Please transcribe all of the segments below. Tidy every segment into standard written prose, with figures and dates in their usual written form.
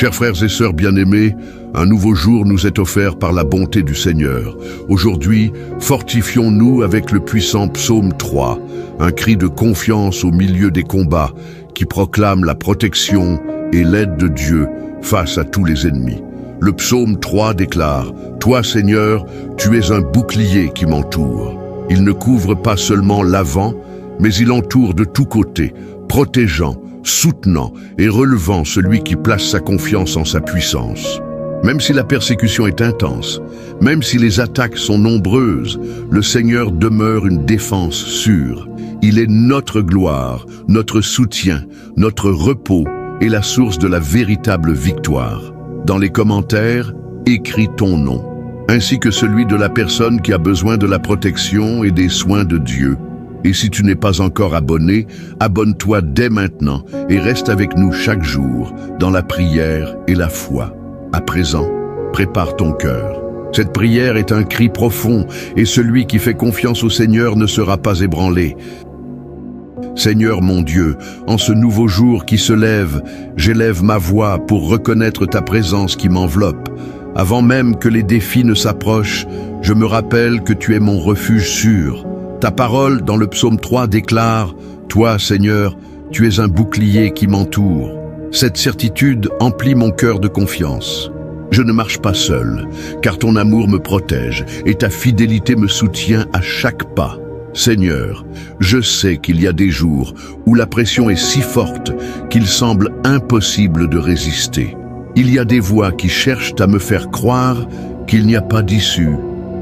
Chers frères et sœurs bien-aimés, un nouveau jour nous est offert par la bonté du Seigneur. Aujourd'hui, fortifions-nous avec le puissant psaume 3, un cri de confiance au milieu des combats qui proclame la protection et l'aide de Dieu face à tous les ennemis. Le psaume 3 déclare « Toi, Seigneur, tu es un bouclier qui m'entoure. Il ne couvre pas seulement l'avant, mais il entoure de tous côtés, protégeant, soutenant et relevant celui qui place sa confiance en sa puissance. » Même si la persécution est intense, même si les attaques sont nombreuses, le Seigneur demeure une défense sûre. Il est notre gloire, notre soutien, notre repos et la source de la véritable victoire. Dans les commentaires, écris ton nom, ainsi que celui de la personne qui a besoin de la protection et des soins de Dieu. Et si tu n'es pas encore abonné, abonne-toi dès maintenant et reste avec nous chaque jour dans la prière et la foi. À présent, prépare ton cœur. Cette prière est un cri profond et celui qui fait confiance au Seigneur ne sera pas ébranlé. Seigneur mon Dieu, en ce nouveau jour qui se lève, j'élève ma voix pour reconnaître ta présence qui m'enveloppe. Avant même que les défis ne s'approchent, je me rappelle que tu es mon refuge sûr. Ta parole dans le psaume 3 déclare « Toi, Seigneur, tu es un bouclier qui m'entoure ». Cette certitude emplit mon cœur de confiance. Je ne marche pas seul, car ton amour me protège et ta fidélité me soutient à chaque pas. Seigneur, je sais qu'il y a des jours où la pression est si forte qu'il semble impossible de résister. Il y a des voix qui cherchent à me faire croire qu'il n'y a pas d'issue,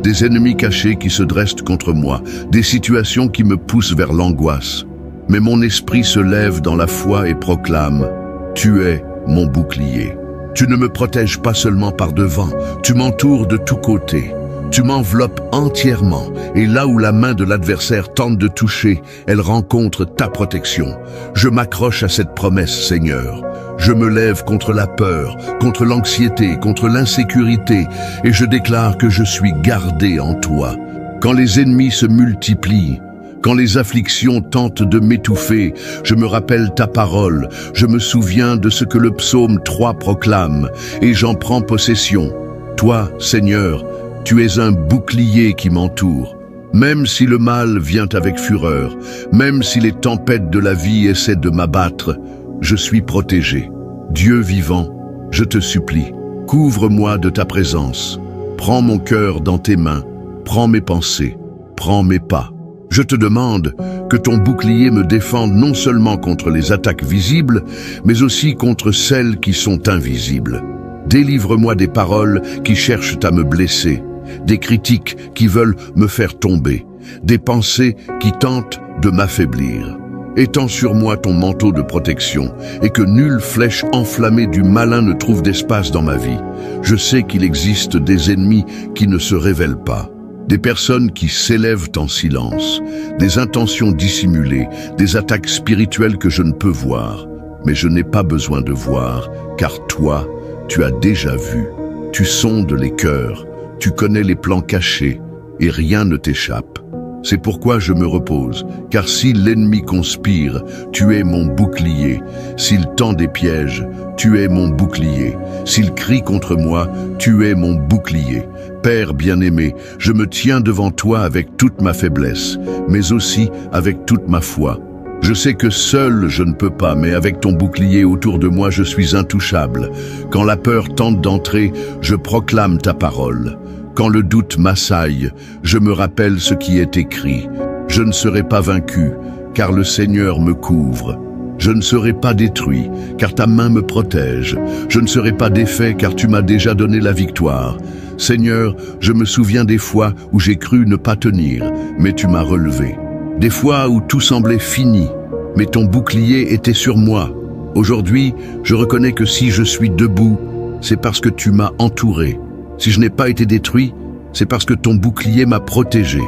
des ennemis cachés qui se dressent contre moi, des situations qui me poussent vers l'angoisse. Mais mon esprit se lève dans la foi et proclame « Tu es mon bouclier. Tu ne me protèges pas seulement par devant, tu m'entoures de tous côtés. Tu m'enveloppes entièrement et là où la main de l'adversaire tente de toucher, elle rencontre ta protection. Je m'accroche à cette promesse, Seigneur. Je me lève contre la peur, contre l'anxiété, contre l'insécurité et je déclare que je suis gardé en toi. Quand les ennemis se multiplient, quand les afflictions tentent de m'étouffer, je me rappelle ta parole, je me souviens de ce que le psaume 3 proclame et j'en prends possession. Toi, Seigneur, tu es un bouclier qui m'entoure. Même si le mal vient avec fureur, même si les tempêtes de la vie essaient de m'abattre, je suis protégé. Dieu vivant, je te supplie, couvre-moi de ta présence. Prends mon cœur dans tes mains, prends mes pensées, prends mes pas. Je te demande que ton bouclier me défende non seulement contre les attaques visibles, mais aussi contre celles qui sont invisibles. Délivre-moi des paroles qui cherchent à me blesser, des critiques qui veulent me faire tomber, des pensées qui tentent de m'affaiblir. Étends sur moi ton manteau de protection et que nulle flèche enflammée du malin ne trouve d'espace dans ma vie. Je sais qu'il existe des ennemis qui ne se révèlent pas. Des personnes qui s'élèvent en silence, des intentions dissimulées, des attaques spirituelles que je ne peux voir. Mais je n'ai pas besoin de voir, car toi, tu as déjà vu. Tu sondes les cœurs, tu connais les plans cachés, et rien ne t'échappe. C'est pourquoi je me repose, car si l'ennemi conspire, tu es mon bouclier. S'il tend des pièges, tu es mon bouclier. S'il crie contre moi, tu es mon bouclier. Père bien-aimé, je me tiens devant toi avec toute ma faiblesse, mais aussi avec toute ma foi. Je sais que seul je ne peux pas, mais avec ton bouclier autour de moi, je suis intouchable. Quand la peur tente d'entrer, je proclame ta parole. Quand le doute m'assaille, je me rappelle ce qui est écrit. Je ne serai pas vaincu, car le Seigneur me couvre. Je ne serai pas détruit, car ta main me protège. Je ne serai pas défait, car tu m'as déjà donné la victoire. Seigneur, je me souviens des fois où j'ai cru ne pas tenir, mais tu m'as relevé. Des fois où tout semblait fini, mais ton bouclier était sur moi. Aujourd'hui, je reconnais que si je suis debout, c'est parce que tu m'as entouré. Si je n'ai pas été détruit, c'est parce que ton bouclier m'a protégé.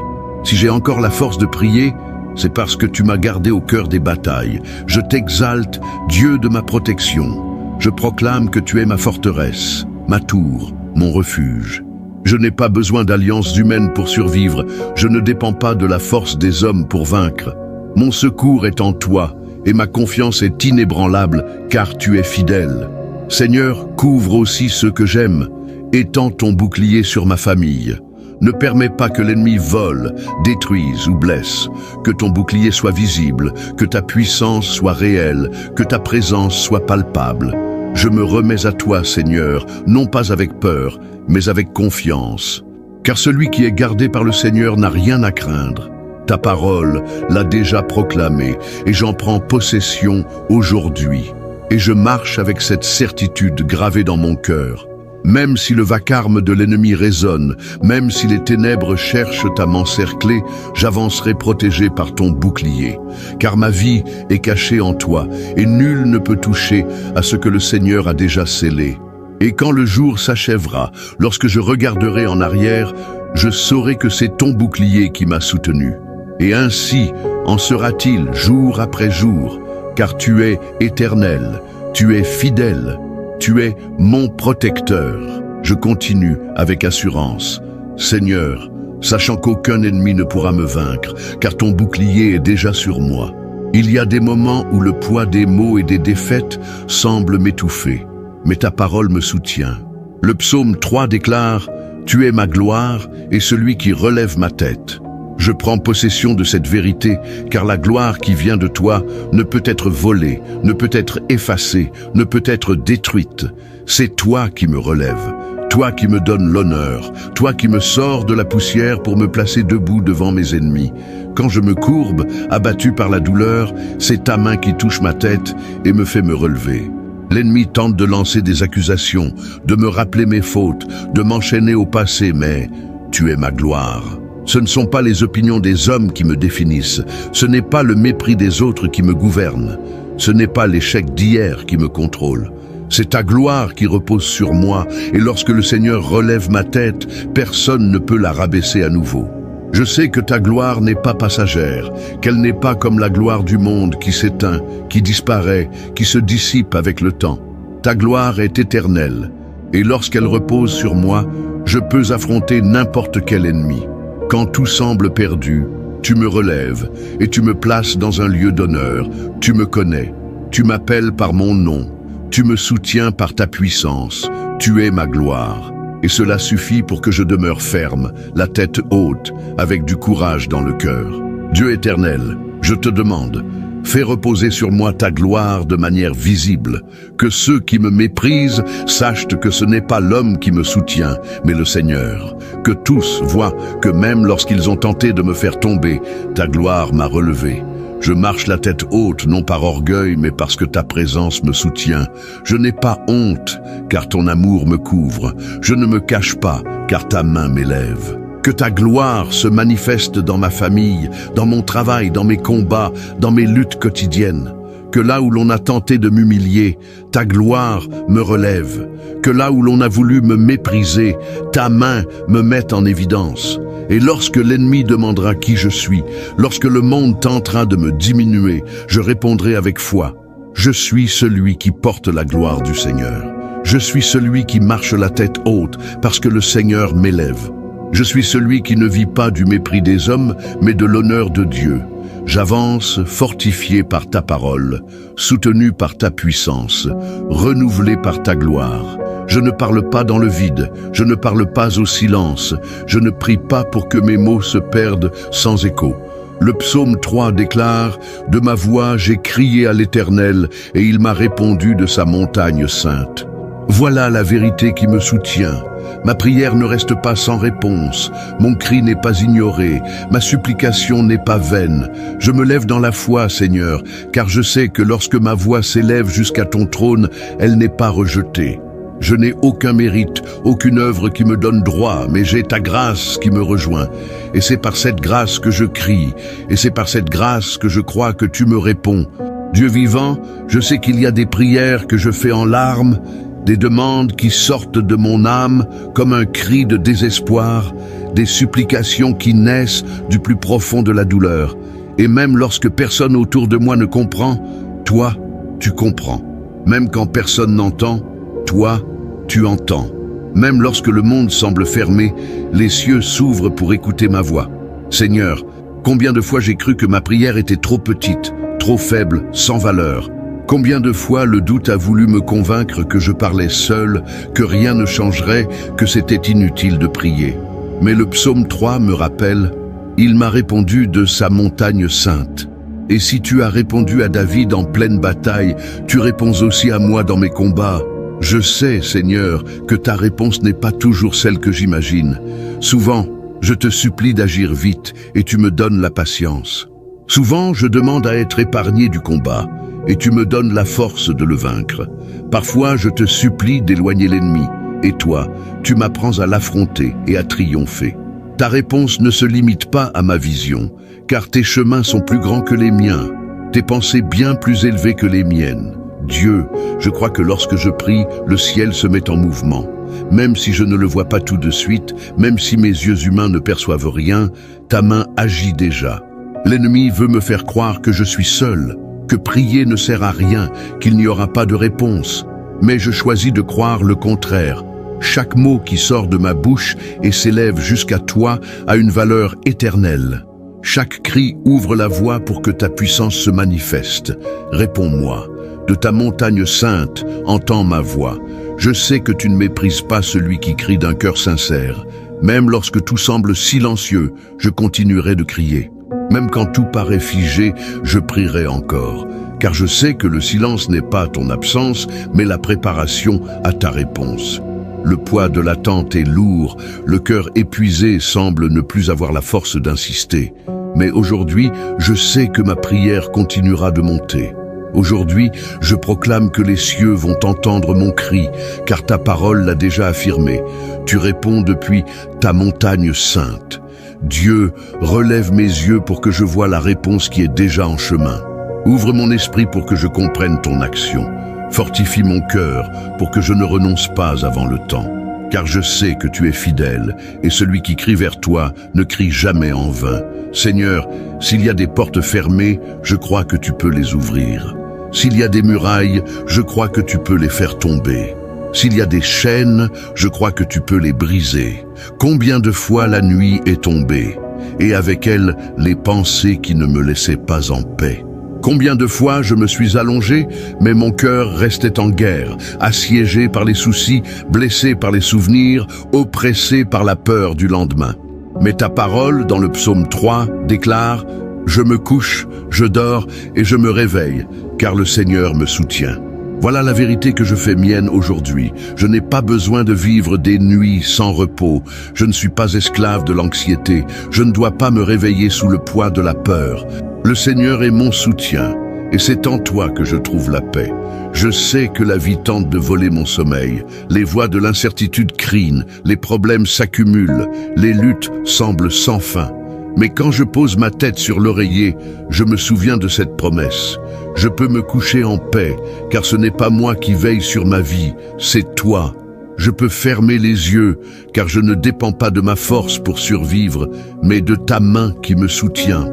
Si j'ai encore la force de prier, c'est parce que tu m'as gardé au cœur des batailles. Je t'exalte, Dieu de ma protection. Je proclame que tu es ma forteresse, ma tour, mon refuge. Je n'ai pas besoin d'alliances humaines pour survivre. Je ne dépends pas de la force des hommes pour vaincre. Mon secours est en toi et ma confiance est inébranlable car tu es fidèle. Seigneur, couvre aussi ceux que j'aime. Étends ton bouclier sur ma famille. Ne permets pas que l'ennemi vole, détruise ou blesse. Que ton bouclier soit visible, que ta puissance soit réelle, que ta présence soit palpable. Je me remets à toi, Seigneur, non pas avec peur, mais avec confiance. Car celui qui est gardé par le Seigneur n'a rien à craindre. Ta parole l'a déjà proclamé, et j'en prends possession aujourd'hui. Et je marche avec cette certitude gravée dans mon cœur. Même si le vacarme de l'ennemi résonne, même si les ténèbres cherchent à m'encercler, j'avancerai protégé par ton bouclier. Car ma vie est cachée en toi, et nul ne peut toucher à ce que le Seigneur a déjà scellé. Et quand le jour s'achèvera, lorsque je regarderai en arrière, je saurai que c'est ton bouclier qui m'a soutenu. Et ainsi en sera-t-il jour après jour, car tu es éternel, tu es fidèle. Tu es mon protecteur. Je continue avec assurance. Seigneur, sachant qu'aucun ennemi ne pourra me vaincre, car ton bouclier est déjà sur moi. Il y a des moments où le poids des maux et des défaites semble m'étouffer, mais ta parole me soutient. Le psaume 3 déclare « Tu es ma gloire et celui qui relève ma tête ». Je prends possession de cette vérité, car la gloire qui vient de toi ne peut être volée, ne peut être effacée, ne peut être détruite. C'est toi qui me relèves, toi qui me donnes l'honneur, toi qui me sors de la poussière pour me placer debout devant mes ennemis. Quand je me courbe, abattu par la douleur, c'est ta main qui touche ma tête et me fait me relever. L'ennemi tente de lancer des accusations, de me rappeler mes fautes, de m'enchaîner au passé, mais tu es ma gloire. Ce ne sont pas les opinions des hommes qui me définissent, ce n'est pas le mépris des autres qui me gouverne, ce n'est pas l'échec d'hier qui me contrôle. C'est ta gloire qui repose sur moi, et lorsque le Seigneur relève ma tête, personne ne peut la rabaisser à nouveau. Je sais que ta gloire n'est pas passagère, qu'elle n'est pas comme la gloire du monde qui s'éteint, qui disparaît, qui se dissipe avec le temps. Ta gloire est éternelle, et lorsqu'elle repose sur moi, je peux affronter n'importe quel ennemi. Quand tout semble perdu, tu me relèves et tu me places dans un lieu d'honneur. Tu me connais, tu m'appelles par mon nom, tu me soutiens par ta puissance, tu es ma gloire. Et cela suffit pour que je demeure ferme, la tête haute, avec du courage dans le cœur. Dieu éternel, je te demande, fais reposer sur moi ta gloire de manière visible, que ceux qui me méprisent sachent que ce n'est pas l'homme qui me soutient, mais le Seigneur. Que tous voient que même lorsqu'ils ont tenté de me faire tomber, ta gloire m'a relevé. Je marche la tête haute, non par orgueil, mais parce que ta présence me soutient. Je n'ai pas honte, car ton amour me couvre. Je ne me cache pas, car ta main m'élève. Que ta gloire se manifeste dans ma famille, dans mon travail, dans mes combats, dans mes luttes quotidiennes. Que là où l'on a tenté de m'humilier, ta gloire me relève. Que là où l'on a voulu me mépriser, ta main me mette en évidence. Et lorsque l'ennemi demandera qui je suis, lorsque le monde tentera de me diminuer, je répondrai avec foi. Je suis celui qui porte la gloire du Seigneur. Je suis celui qui marche la tête haute parce que le Seigneur m'élève. Je suis celui qui ne vit pas du mépris des hommes, mais de l'honneur de Dieu. J'avance fortifié par ta parole, soutenu par ta puissance, renouvelé par ta gloire. Je ne parle pas dans le vide, je ne parle pas au silence, je ne prie pas pour que mes mots se perdent sans écho. Le psaume 3 déclare « De ma voix j'ai crié à l'Éternel, et il m'a répondu de sa montagne sainte. » Voilà la vérité qui me soutient. Ma prière ne reste pas sans réponse, mon cri n'est pas ignoré, ma supplication n'est pas vaine. Je me lève dans la foi, Seigneur, car je sais que lorsque ma voix s'élève jusqu'à ton trône, elle n'est pas rejetée. Je n'ai aucun mérite, aucune œuvre qui me donne droit, mais j'ai ta grâce qui me rejoint. Et c'est par cette grâce que je crie, et c'est par cette grâce que je crois que tu me réponds. Dieu vivant, je sais qu'il y a des prières que je fais en larmes, des demandes qui sortent de mon âme comme un cri de désespoir, des supplications qui naissent du plus profond de la douleur. Et même lorsque personne autour de moi ne comprend, toi, tu comprends. Même quand personne n'entend, toi, tu entends. Même lorsque le monde semble fermé, les cieux s'ouvrent pour écouter ma voix. Seigneur, combien de fois j'ai cru que ma prière était trop petite, trop faible, sans valeur. Combien de fois le doute a voulu me convaincre que je parlais seul, que rien ne changerait, que c'était inutile de prier. Mais le psaume 3 me rappelle, « Il m'a répondu de sa montagne sainte ». Et si tu as répondu à David en pleine bataille, tu réponds aussi à moi dans mes combats. Je sais, Seigneur, que ta réponse n'est pas toujours celle que j'imagine. Souvent, je te supplie d'agir vite et tu me donnes la patience. Souvent, je demande à être épargné du combat et tu me donnes la force de le vaincre. Parfois, je te supplie d'éloigner l'ennemi et toi, tu m'apprends à l'affronter et à triompher. Ta réponse ne se limite pas à ma vision, car tes chemins sont plus grands que les miens, tes pensées bien plus élevées que les miennes. Dieu, je crois que lorsque je prie, le ciel se met en mouvement. Même si je ne le vois pas tout de suite, même si mes yeux humains ne perçoivent rien, ta main agit déjà. L'ennemi veut me faire croire que je suis seul, que prier ne sert à rien, qu'il n'y aura pas de réponse. Mais je choisis de croire le contraire. Chaque mot qui sort de ma bouche et s'élève jusqu'à toi a une valeur éternelle. Chaque cri ouvre la voie pour que ta puissance se manifeste. Réponds-moi. De ta montagne sainte, entends ma voix. Je sais que tu ne méprises pas celui qui crie d'un cœur sincère. Même lorsque tout semble silencieux, je continuerai de crier. Même quand tout paraît figé, je prierai encore. Car je sais que le silence n'est pas ton absence, mais la préparation à ta réponse. Le poids de l'attente est lourd, le cœur épuisé semble ne plus avoir la force d'insister. Mais aujourd'hui, je sais que ma prière continuera de monter. Aujourd'hui, je proclame que les cieux vont entendre mon cri, car ta parole l'a déjà affirmé. Tu réponds depuis ta montagne sainte. Dieu, relève mes yeux pour que je voie la réponse qui est déjà en chemin. Ouvre mon esprit pour que je comprenne ton action. Fortifie mon cœur pour que je ne renonce pas avant le temps. Car je sais que tu es fidèle, et celui qui crie vers toi ne crie jamais en vain. Seigneur, s'il y a des portes fermées, je crois que tu peux les ouvrir. S'il y a des murailles, je crois que tu peux les faire tomber. S'il y a des chaînes, je crois que tu peux les briser. Combien de fois la nuit est tombée, et avec elle les pensées qui ne me laissaient pas en paix. Combien de fois je me suis allongé, mais mon cœur restait en guerre, assiégé par les soucis, blessé par les souvenirs, oppressé par la peur du lendemain. Mais ta parole, dans le psaume 3, déclare « Je me couche, je dors et je me réveille, car le Seigneur me soutient ». Voilà la vérité que je fais mienne aujourd'hui. Je n'ai pas besoin de vivre des nuits sans repos. Je ne suis pas esclave de l'anxiété. Je ne dois pas me réveiller sous le poids de la peur. Le Seigneur est mon soutien, et c'est en toi que je trouve la paix. Je sais que la vie tente de voler mon sommeil. Les voix de l'incertitude crient, les problèmes s'accumulent, les luttes semblent sans fin. Mais quand je pose ma tête sur l'oreiller, je me souviens de cette promesse. Je peux me coucher en paix, car ce n'est pas moi qui veille sur ma vie, c'est toi. Je peux fermer les yeux, car je ne dépends pas de ma force pour survivre, mais de ta main qui me soutient.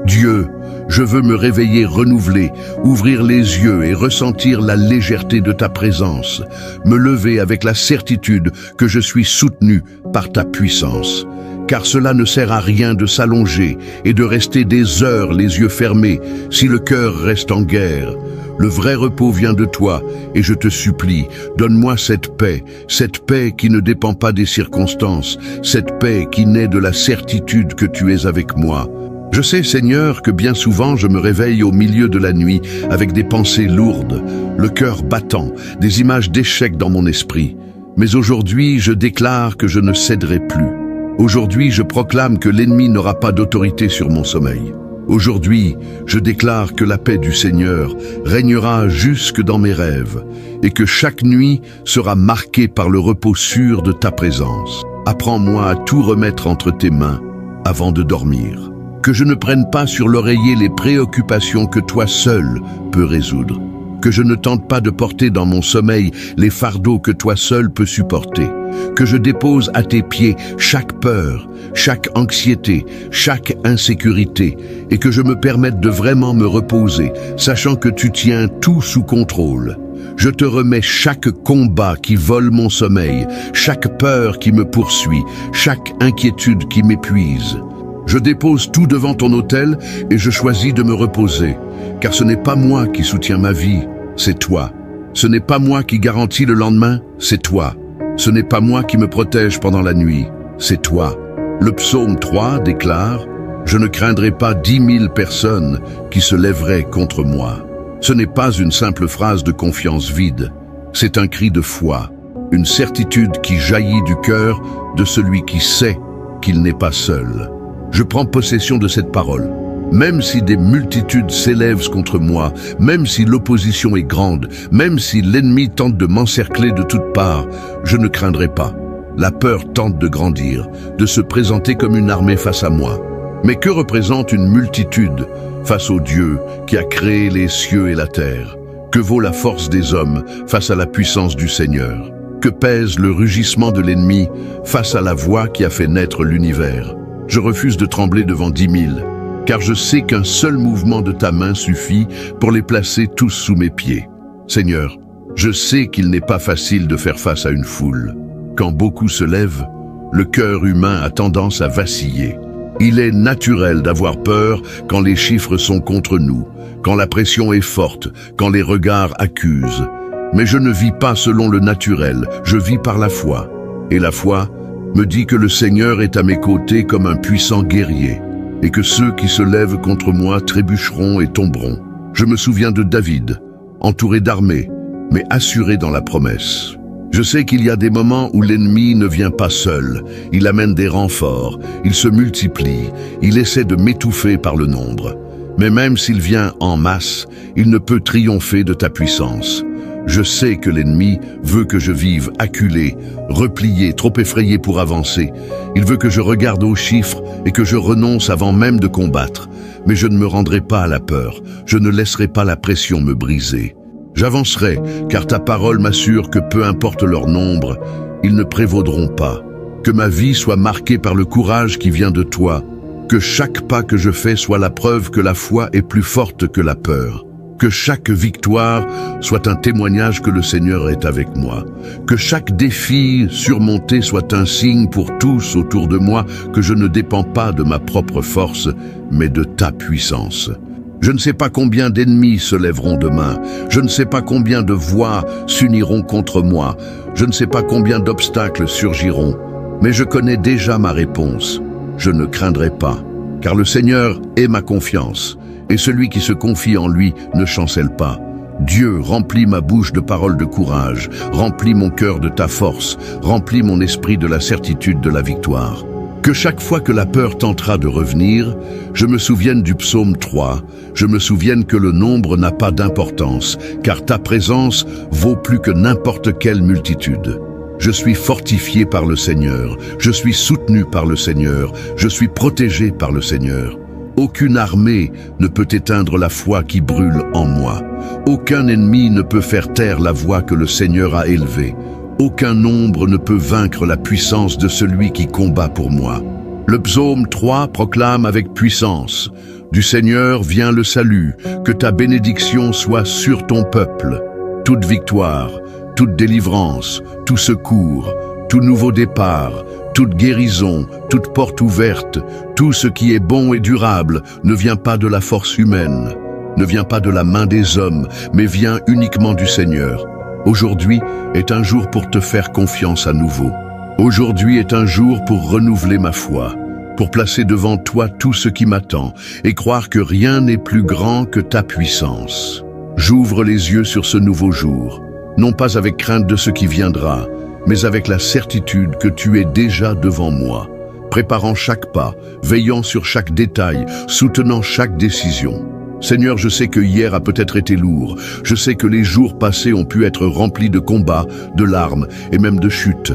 Dieu, je veux me réveiller renouvelé, ouvrir les yeux et ressentir la légèreté de ta présence, me lever avec la certitude que je suis soutenu par ta puissance. Car cela ne sert à rien de s'allonger et de rester des heures les yeux fermés si le cœur reste en guerre. Le vrai repos vient de toi et je te supplie, donne-moi cette paix qui ne dépend pas des circonstances, cette paix qui naît de la certitude que tu es avec moi. Je sais, Seigneur, que bien souvent je me réveille au milieu de la nuit avec des pensées lourdes, le cœur battant, des images d'échecs dans mon esprit. Mais aujourd'hui, je déclare que je ne céderai plus. Aujourd'hui, je proclame que l'ennemi n'aura pas d'autorité sur mon sommeil. Aujourd'hui, je déclare que la paix du Seigneur régnera jusque dans mes rêves et que chaque nuit sera marquée par le repos sûr de ta présence. Apprends-moi à tout remettre entre tes mains avant de dormir. Que je ne prenne pas sur l'oreiller les préoccupations que toi seul peux résoudre. Que je ne tente pas de porter dans mon sommeil les fardeaux que toi seul peux supporter. Que je dépose à tes pieds chaque peur, chaque anxiété, chaque insécurité, et que je me permette de vraiment me reposer, sachant que tu tiens tout sous contrôle. Je te remets chaque combat qui vole mon sommeil, chaque peur qui me poursuit, chaque inquiétude qui m'épuise. Je dépose tout devant ton autel et je choisis de me reposer, car ce n'est pas moi qui soutiens ma vie, c'est toi. Ce n'est pas moi qui garantis le lendemain, c'est toi. Ce n'est pas moi qui me protège pendant la nuit, c'est toi. Le psaume 3 déclare « Je ne craindrai pas 10 000 personnes qui se lèveraient contre moi ». Ce n'est pas une simple phrase de confiance vide, c'est un cri de foi, une certitude qui jaillit du cœur de celui qui sait qu'il n'est pas seul. Je prends possession de cette parole. Même si des multitudes s'élèvent contre moi, même si l'opposition est grande, même si l'ennemi tente de m'encercler de toutes parts, je ne craindrai pas. La peur tente de grandir, de se présenter comme une armée face à moi. Mais que représente une multitude face au Dieu qui a créé les cieux et la terre? Que vaut la force des hommes face à la puissance du Seigneur? Que pèse le rugissement de l'ennemi face à la voix qui a fait naître l'univers? Je refuse de trembler devant 10 000, car je sais qu'un seul mouvement de ta main suffit pour les placer tous sous mes pieds. Seigneur, je sais qu'il n'est pas facile de faire face à une foule. Quand beaucoup se lèvent, le cœur humain a tendance à vaciller. Il est naturel d'avoir peur quand les chiffres sont contre nous, quand la pression est forte, quand les regards accusent. Mais je ne vis pas selon le naturel, je vis par la foi. Et la foi me dit que le Seigneur est à mes côtés comme un puissant guerrier, et que ceux qui se lèvent contre moi trébucheront et tomberont. Je me souviens de David, entouré d'armées, mais assuré dans la promesse. Je sais qu'il y a des moments où l'ennemi ne vient pas seul, il amène des renforts, il se multiplie, il essaie de m'étouffer par le nombre. Mais même s'il vient en masse, il ne peut triompher de ta puissance. Je sais que l'ennemi veut que je vive acculé, replié, trop effrayé pour avancer. Il veut que je regarde aux chiffres et que je renonce avant même de combattre. Mais je ne me rendrai pas à la peur, je ne laisserai pas la pression me briser. J'avancerai, car ta parole m'assure que peu importe leur nombre, ils ne prévaudront pas. Que ma vie soit marquée par le courage qui vient de toi. Que chaque pas que je fais soit la preuve que la foi est plus forte que la peur. Que chaque victoire soit un témoignage que le Seigneur est avec moi. Que chaque défi surmonté soit un signe pour tous autour de moi que je ne dépends pas de ma propre force, mais de ta puissance. Je ne sais pas combien d'ennemis se lèveront demain. Je ne sais pas combien de voix s'uniront contre moi. Je ne sais pas combien d'obstacles surgiront. Mais je connais déjà ma réponse. Je ne craindrai pas, car le Seigneur est ma confiance. Et celui qui se confie en lui ne chancelle pas. Dieu, remplis ma bouche de paroles de courage, remplis mon cœur de ta force, remplis mon esprit de la certitude de la victoire. Que chaque fois que la peur tentera de revenir, je me souvienne du psaume 3, je me souvienne que le nombre n'a pas d'importance, car ta présence vaut plus que n'importe quelle multitude. Je suis fortifié par le Seigneur, je suis soutenu par le Seigneur, je suis protégé par le Seigneur. Aucune armée ne peut éteindre la foi qui brûle en moi. Aucun ennemi ne peut faire taire la voix que le Seigneur a élevée. Aucun nombre ne peut vaincre la puissance de celui qui combat pour moi. Le psaume 3 proclame avec puissance « Du Seigneur vient le salut, que ta bénédiction soit sur ton peuple. Toute victoire, toute délivrance, tout secours, tout nouveau départ, toute guérison, toute porte ouverte, tout ce qui est bon et durable ne vient pas de la force humaine, ne vient pas de la main des hommes, mais vient uniquement du Seigneur. Aujourd'hui est un jour pour te faire confiance à nouveau. Aujourd'hui est un jour pour renouveler ma foi, pour placer devant toi tout ce qui m'attend et croire que rien n'est plus grand que ta puissance. J'ouvre les yeux sur ce nouveau jour, non pas avec crainte de ce qui viendra, mais avec la certitude que tu es déjà devant moi, préparant chaque pas, veillant sur chaque détail, soutenant chaque décision. Seigneur, je sais que hier a peut-être été lourd. Je sais que les jours passés ont pu être remplis de combats, de larmes et même de chutes.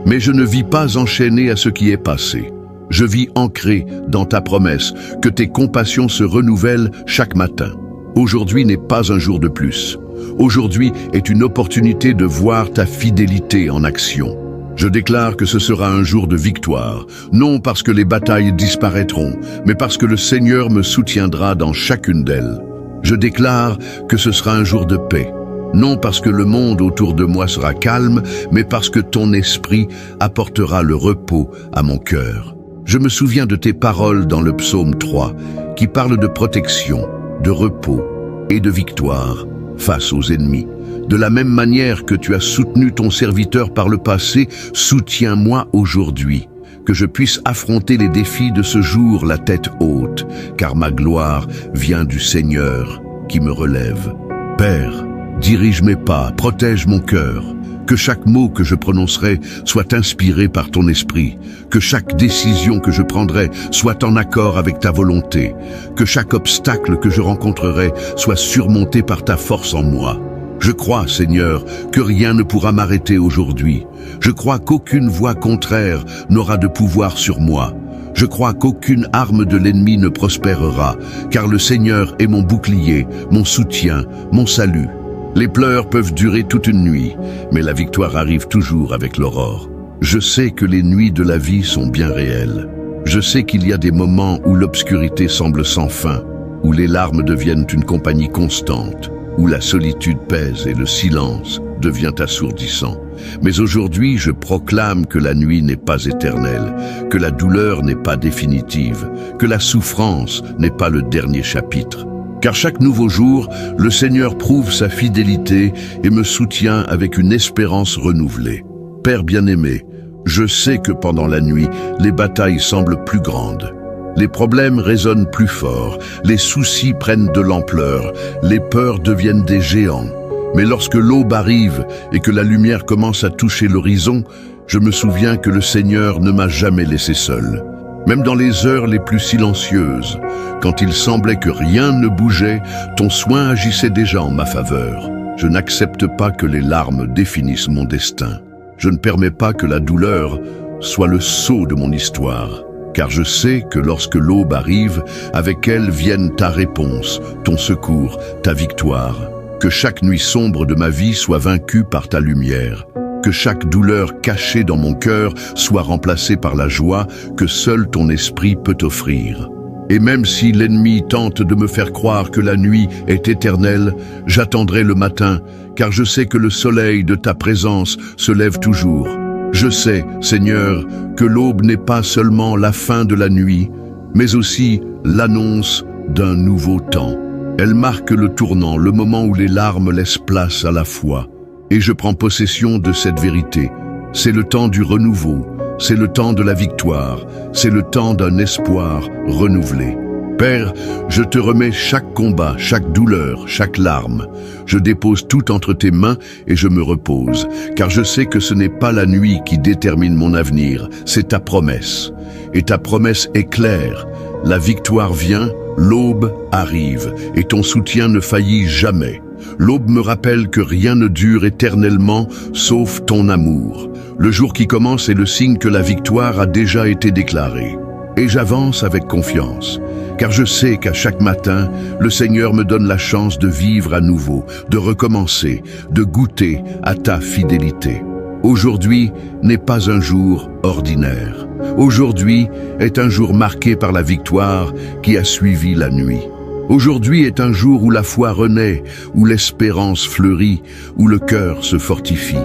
Mais je ne vis pas enchaîné à ce qui est passé. Je vis ancré dans ta promesse, que tes compassions se renouvellent chaque matin. Aujourd'hui n'est pas un jour de plus. Aujourd'hui est une opportunité de voir ta fidélité en action. Je déclare que ce sera un jour de victoire, non parce que les batailles disparaîtront, mais parce que le Seigneur me soutiendra dans chacune d'elles. Je déclare que ce sera un jour de paix, non parce que le monde autour de moi sera calme, mais parce que ton esprit apportera le repos à mon cœur. Je me souviens de tes paroles dans le psaume 3, qui parlent de protection, de repos et de victoire. face aux ennemis. De la même manière que tu as soutenu ton serviteur par le passé, soutiens-moi aujourd'hui. Que je puisse affronter les défis de ce jour la tête haute, car ma gloire vient du Seigneur qui me relève. Père, dirige mes pas, protège mon cœur. Que chaque mot que je prononcerai soit inspiré par ton esprit. Que chaque décision que je prendrai soit en accord avec ta volonté. Que chaque obstacle que je rencontrerai soit surmonté par ta force en moi. Je crois, Seigneur, que rien ne pourra m'arrêter aujourd'hui. Je crois qu'aucune voix contraire n'aura de pouvoir sur moi. Je crois qu'aucune arme de l'ennemi ne prospérera, car le Seigneur est mon bouclier, mon soutien, mon salut. Les pleurs peuvent durer toute une nuit, mais la victoire arrive toujours avec l'aurore. Je sais que les nuits de la vie sont bien réelles. Je sais qu'il y a des moments où l'obscurité semble sans fin, où les larmes deviennent une compagnie constante, où la solitude pèse et le silence devient assourdissant. Mais aujourd'hui, je proclame que la nuit n'est pas éternelle, que la douleur n'est pas définitive, que la souffrance n'est pas le dernier chapitre. Car chaque nouveau jour, le Seigneur prouve sa fidélité et me soutient avec une espérance renouvelée. Père bien-aimé, je sais que pendant la nuit, les batailles semblent plus grandes. Les problèmes résonnent plus fort, les soucis prennent de l'ampleur, les peurs deviennent des géants. Mais lorsque l'aube arrive et que la lumière commence à toucher l'horizon, je me souviens que le Seigneur ne m'a jamais laissé seul. Même dans les heures les plus silencieuses, quand il semblait que rien ne bougeait, ton soin agissait déjà en ma faveur. Je n'accepte pas que les larmes définissent mon destin. Je ne permets pas que la douleur soit le sceau de mon histoire. Car je sais que lorsque l'aube arrive, avec elle viennent ta réponse, ton secours, ta victoire. Que chaque nuit sombre de ma vie soit vaincue par ta lumière. Que chaque douleur cachée dans mon cœur soit remplacée par la joie que seul ton esprit peut offrir. Et même si l'ennemi tente de me faire croire que la nuit est éternelle, j'attendrai le matin, car je sais que le soleil de ta présence se lève toujours. Je sais, Seigneur, que l'aube n'est pas seulement la fin de la nuit, mais aussi l'annonce d'un nouveau temps. Elle marque le tournant, le moment où les larmes laissent place à la foi. Et je prends possession de cette vérité. C'est le temps du renouveau, c'est le temps de la victoire, c'est le temps d'un espoir renouvelé. Père, je te remets chaque combat, chaque douleur, chaque larme. Je dépose tout entre tes mains et je me repose, car je sais que ce n'est pas la nuit qui détermine mon avenir, c'est ta promesse. Et ta promesse est claire, la victoire vient, l'aube arrive, et ton soutien ne faillit jamais. L'aube me rappelle que rien ne dure éternellement, sauf ton amour. Le jour qui commence est le signe que la victoire a déjà été déclarée. Et j'avance avec confiance, car je sais qu'à chaque matin, le Seigneur me donne la chance de vivre à nouveau, de recommencer, de goûter à ta fidélité. Aujourd'hui n'est pas un jour ordinaire. Aujourd'hui est un jour marqué par la victoire qui a suivi la nuit. Aujourd'hui est un jour où la foi renaît, où l'espérance fleurit, où le cœur se fortifie.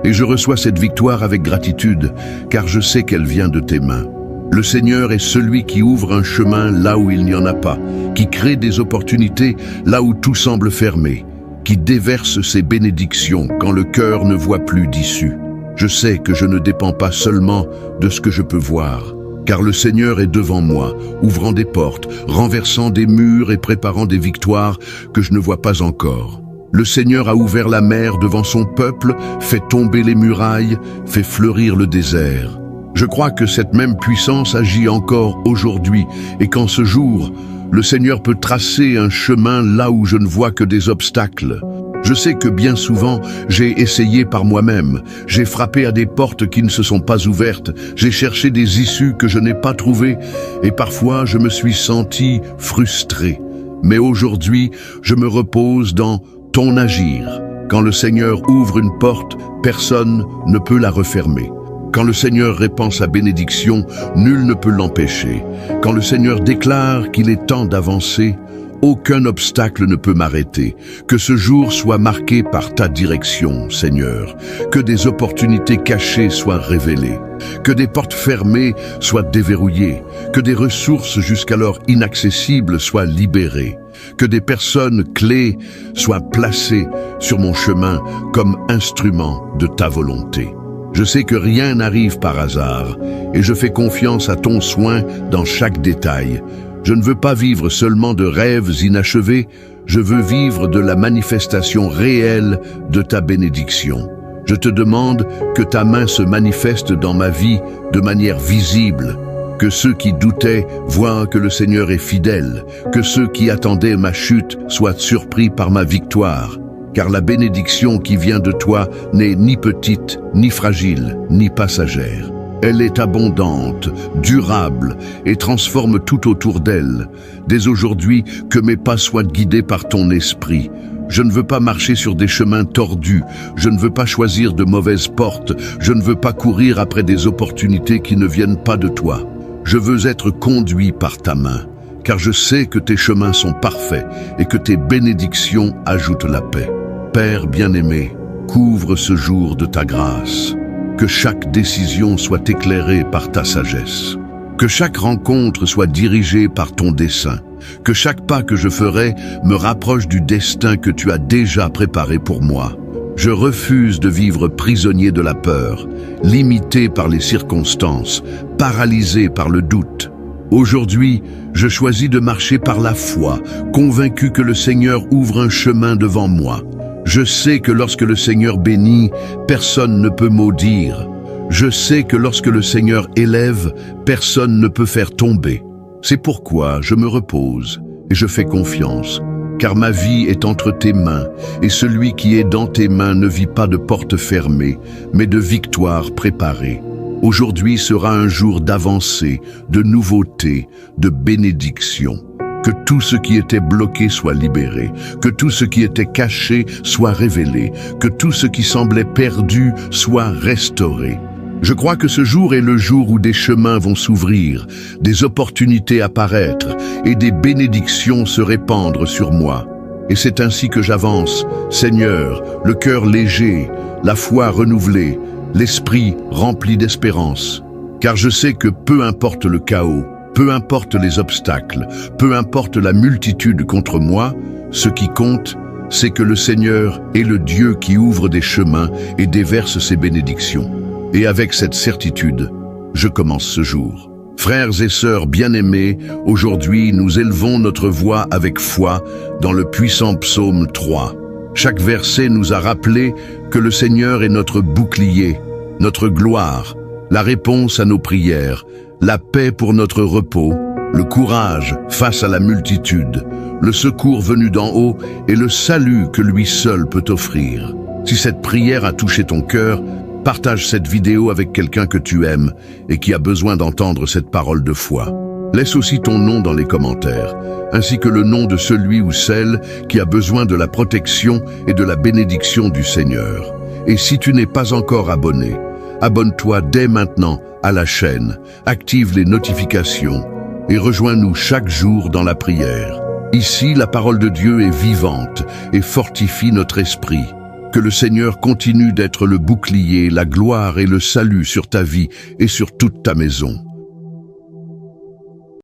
Et je reçois cette victoire avec gratitude, car je sais qu'elle vient de tes mains. Le Seigneur est celui qui ouvre un chemin là où il n'y en a pas, qui crée des opportunités là où tout semble fermé, qui déverse ses bénédictions quand le cœur ne voit plus d'issue. Je sais que je ne dépends pas seulement de ce que je peux voir, car le Seigneur est devant moi, ouvrant des portes, renversant des murs et préparant des victoires que je ne vois pas encore. Le Seigneur a ouvert la mer devant son peuple, fait tomber les murailles, fait fleurir le désert. Je crois que cette même puissance agit encore aujourd'hui et qu'en ce jour, le Seigneur peut tracer un chemin là où je ne vois que des obstacles. Je sais que bien souvent, j'ai essayé par moi-même, j'ai frappé à des portes qui ne se sont pas ouvertes, j'ai cherché des issues que je n'ai pas trouvées et parfois je me suis senti frustré. Mais aujourd'hui, je me repose dans ton agir. Quand le Seigneur ouvre une porte, personne ne peut la refermer. Quand le Seigneur répand sa bénédiction, nul ne peut l'empêcher. Quand le Seigneur déclare qu'il est temps d'avancer, aucun obstacle ne peut m'arrêter. Que ce jour soit marqué par ta direction, Seigneur. Que des opportunités cachées soient révélées. Que des portes fermées soient déverrouillées. Que des ressources jusqu'alors inaccessibles soient libérées. Que des personnes clés soient placées sur mon chemin comme instruments de ta volonté. Je sais que rien n'arrive par hasard et je fais confiance à ton soin dans chaque détail. Je ne veux pas vivre seulement de rêves inachevés, je veux vivre de la manifestation réelle de ta bénédiction. Je te demande que ta main se manifeste dans ma vie de manière visible, que ceux qui doutaient voient que le Seigneur est fidèle, que ceux qui attendaient ma chute soient surpris par ma victoire. Car la bénédiction qui vient de toi n'est ni petite, ni fragile, ni passagère. Elle est abondante, durable et transforme tout autour d'elle. Dès aujourd'hui, que mes pas soient guidés par ton esprit. Je ne veux pas marcher sur des chemins tordus, je ne veux pas choisir de mauvaises portes, je ne veux pas courir après des opportunités qui ne viennent pas de toi. Je veux être conduit par ta main, car je sais que tes chemins sont parfaits et que tes bénédictions ajoutent la paix. Père bien-aimé, couvre ce jour de ta grâce. Que chaque décision soit éclairée par ta sagesse. Que chaque rencontre soit dirigée par ton dessein. Que chaque pas que je ferai me rapproche du destin que tu as déjà préparé pour moi. Je refuse de vivre prisonnier de la peur, limité par les circonstances, paralysé par le doute. Aujourd'hui, je choisis de marcher par la foi, convaincu que le Seigneur ouvre un chemin devant moi. Je sais que lorsque le Seigneur bénit, personne ne peut maudire. Je sais que lorsque le Seigneur élève, personne ne peut faire tomber. C'est pourquoi je me repose et je fais confiance, car ma vie est entre tes mains, et celui qui est dans tes mains ne vit pas de porte fermée, mais de victoire préparée. Aujourd'hui sera un jour d'avancée, de nouveauté, de bénédiction. Que tout ce qui était bloqué soit libéré, que tout ce qui était caché soit révélé, que tout ce qui semblait perdu soit restauré. Je crois que ce jour est le jour où des chemins vont s'ouvrir, des opportunités apparaître et des bénédictions se répandre sur moi. Et c'est ainsi que j'avance, Seigneur, le cœur léger, la foi renouvelée, l'esprit rempli d'espérance. Car je sais que peu importe le chaos, peu importe les obstacles, peu importe la multitude contre moi, ce qui compte, c'est que le Seigneur est le Dieu qui ouvre des chemins et déverse ses bénédictions. Et avec cette certitude, je commence ce jour. Frères et sœurs bien-aimés, aujourd'hui nous élevons notre voix avec foi dans le puissant psaume 3. Chaque verset nous a rappelé que le Seigneur est notre bouclier, notre gloire, la réponse à nos prières, la paix pour notre repos, le courage face à la multitude, le secours venu d'en haut et le salut que lui seul peut offrir. Si cette prière a touché ton cœur, partage cette vidéo avec quelqu'un que tu aimes et qui a besoin d'entendre cette parole de foi. Laisse aussi ton nom dans les commentaires, ainsi que le nom de celui ou celle qui a besoin de la protection et de la bénédiction du Seigneur. Et si tu n'es pas encore abonné, abonne-toi dès maintenant à la chaîne, active les notifications et rejoins-nous chaque jour dans la prière. Ici, la parole de Dieu est vivante et fortifie notre esprit. Que le Seigneur continue d'être le bouclier, la gloire et le salut sur ta vie et sur toute ta maison.